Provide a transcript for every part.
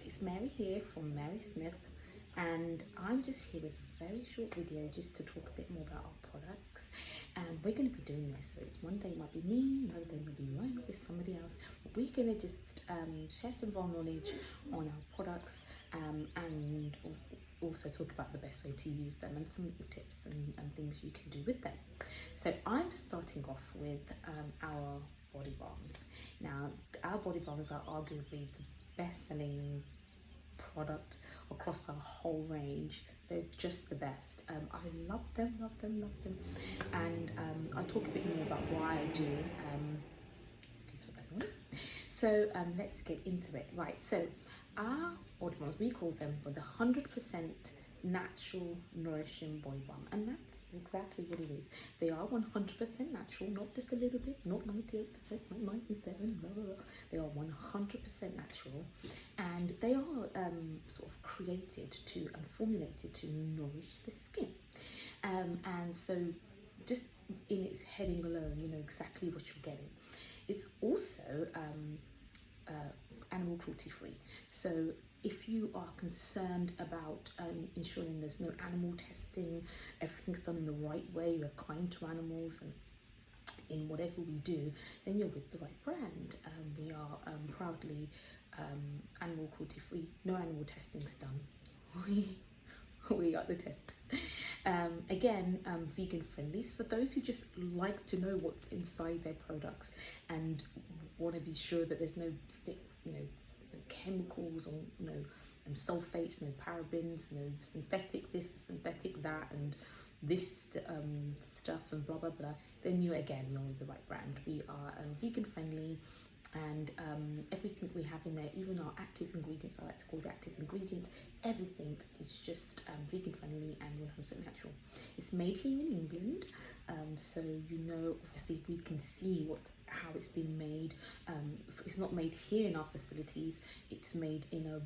It's Mary here from Mary Smith, and I'm just here with a very short video just to talk a bit more about our products. We're going to be doing this, so it's one day it might be me, another day might be Ryan with somebody else, but we're going to just share some of our knowledge on our products and also talk about the best way to use them and some tips and things you can do with them. So I'm starting off with our body balms. Now, our body balms are arguably the best-selling product across our whole range. They're just the best. I love them, and I'll talk a bit more about why I do. Excuse for that noise. So let's get into it. Right, so our body balms, we call them the 100% natural nourishing body balm, and that's exactly what it is. They are 100% natural, not just a little bit, not 98%, not 97, blah, blah, blah. They are 100% natural, and they are sort of created to and formulated to nourish the skin. And so just in its heading alone, you know exactly what you're getting. It's also animal cruelty free. So if you are concerned about ensuring there's no animal testing, everything's done in the right way, we're kind to animals and in whatever we do, then you're with the right brand. We are proudly animal cruelty free, no animal testing's done. We are the testers. Again, vegan friendly. So for those who just like to know what's inside their products and want to be sure that there's no chemicals or sulfates, no parabens, no synthetic this, synthetic that, and this stuff and blah blah blah, then you're with the right brand. We are vegan friendly, and everything we have in there, even our active ingredients, I like to call the active ingredients, everything is just vegan friendly and 100% natural. It's made here in England, so obviously we can see how it's been made. It's not made here in our facilities, it's made in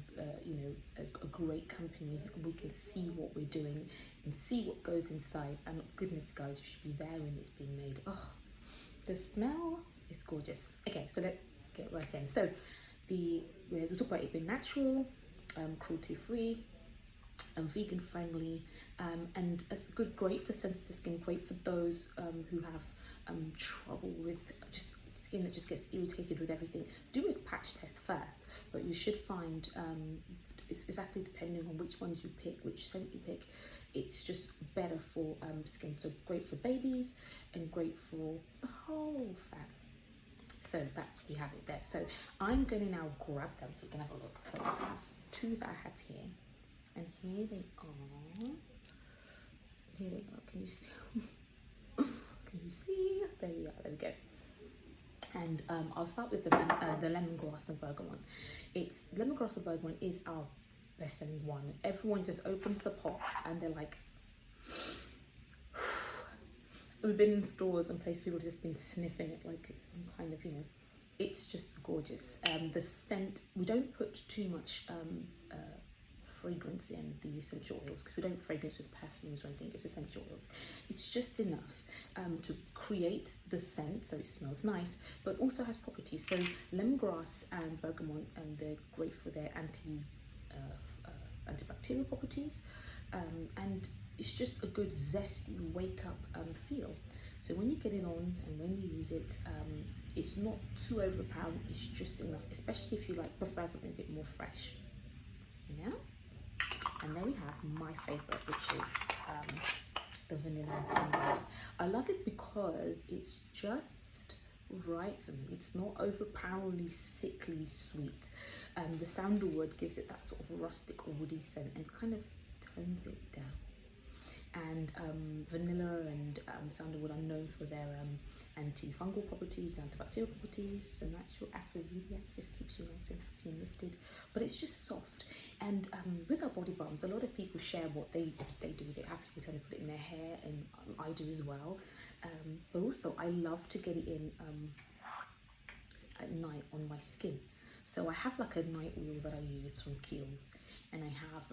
a great company, and we can see what we're doing and see what goes inside, and goodness guys, you should be there when it's being made. Oh, the smell is gorgeous. Okay, so let's get right in. So we'll talk about it being natural, cruelty free, vegan friendly, and it's great for sensitive skin, great for those who have trouble with just skin that just gets irritated with everything. Do a patch test first, but you should find it's exactly depending on which ones you pick, which scent you pick, it's just better for skin. So great for babies and great for the whole family. So we have it there. So I'm going to now grab them so you can have a look. So I have two that I have here, and here they are. Here they are. Can you see? Can you see? There we are. There we go. And I'll start with the lemongrass and bergamot. Lemongrass and bergamot is our best-selling one. Everyone just opens the pot and they're like, we've been in stores and places, people have just been sniffing it like it's some kind of, it's just gorgeous. The scent, we don't put too much fragrance in the essential oils, because we don't fragrance with perfumes or anything. It's essential oils. It's just enough to create the scent so it smells nice, but also has properties. So lemongrass and bergamot, they're great for their antibacterial properties, and it's just a good zesty wake up feel. So when you get it on and when you use it, it's not too overpowering, it's just enough, especially if you prefer something a bit more fresh. Yeah. And then we have my favorite, which is the vanilla and sandalwood. I love it because it's just right for me. It's not overpoweringly sickly sweet. The sandalwood gives it that sort of rustic or woody scent and kind of tones it down. And vanilla and sandalwood are known for their antifungal properties, antibacterial properties, and natural aphrodisiac, just keeps you nice and happy and lifted. But it's just soft. And with our body balms, a lot of people share what they do with it. I have people tend to put it in their hair, and I do as well. But also, I love to get it in at night on my skin. So I have like a night oil that I use from Kiehl's, and I have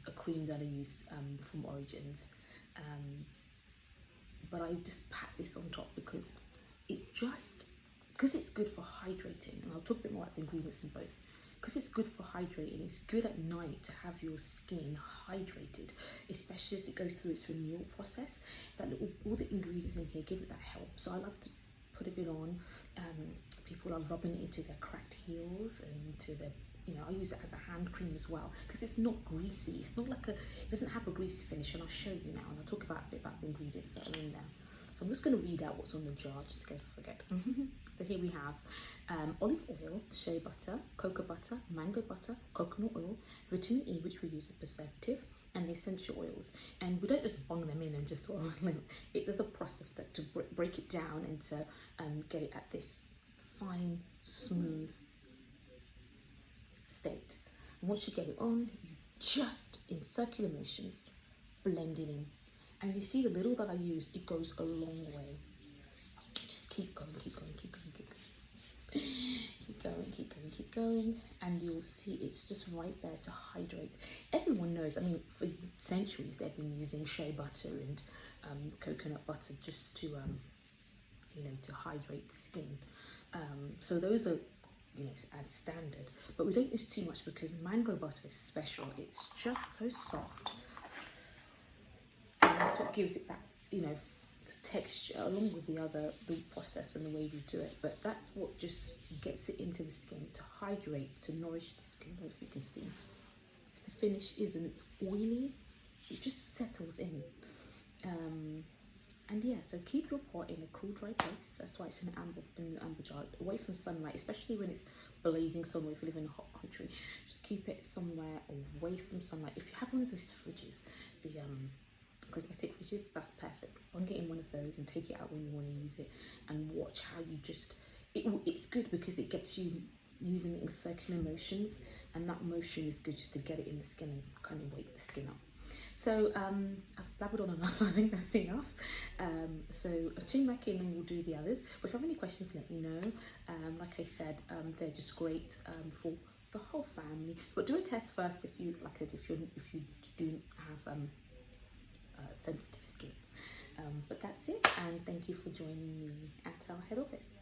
a cream that I use from Origins. But I just pat this on top because it's good for hydrating, and I'll talk a bit more about the ingredients in both. because it's good for hydrating. It's good at night to have your skin hydrated, especially as it goes through its renewal process. That little, all the ingredients in here give it that help. So I love to put a bit on. People are rubbing it into their cracked heels and into their, you know, I use it as a hand cream as well because it's not greasy. It's not like it doesn't have a greasy finish, and I'll show you now, and I'll talk about a bit about the ingredients that are in there. So I'm just going to read out what's on the jar just in case I forget. So here we have olive oil, shea butter, cocoa butter, mango butter, coconut oil, vitamin E, which we use as a preservative, and the essential oils. And we don't just bung them in and just sort of there's a process that to break it down and to get it at this fine, smooth state. And once you get it on, you just in circular motions blend it in. And you see the little that I used, it goes a long way. Just keep going, keep going, keep going, keep going. Keep going, keep going, keep going. And you'll see it's just right there to hydrate. Everyone knows, I mean, for centuries they've been using shea butter and coconut butter just to, you know, to hydrate the skin. So those are, you know, as standard. But we don't use too much because mango butter is special. It's just so soft. And that's what gives it that, you know, texture along with the process and the way we do it. But that's what just gets it into the skin to hydrate, to nourish the skin. If you can see, so the finish isn't oily, it just settles in. And yeah, so keep your pot in a cool, dry place. That's why it's in an amber jar, away from sunlight, especially when it's blazing somewhere. If you live in a hot country, just keep it somewhere away from sunlight. If you have one of those fridges, the cosmetic fridges, that's perfect. I'm getting one of those and take it out when you want to use it, and watch how you just, it's good because it gets you using it in circular motions, and that motion is good just to get it in the skin and kind of wake the skin up. So I've blabbered on enough. I think that's enough. So tune back in and we'll do the others. But if you have any questions, let me know. Like I said, they're just great for the whole family. But do a test first if you, like I said, if you do have sensitive skin. But that's it, and thank you for joining me at our head office.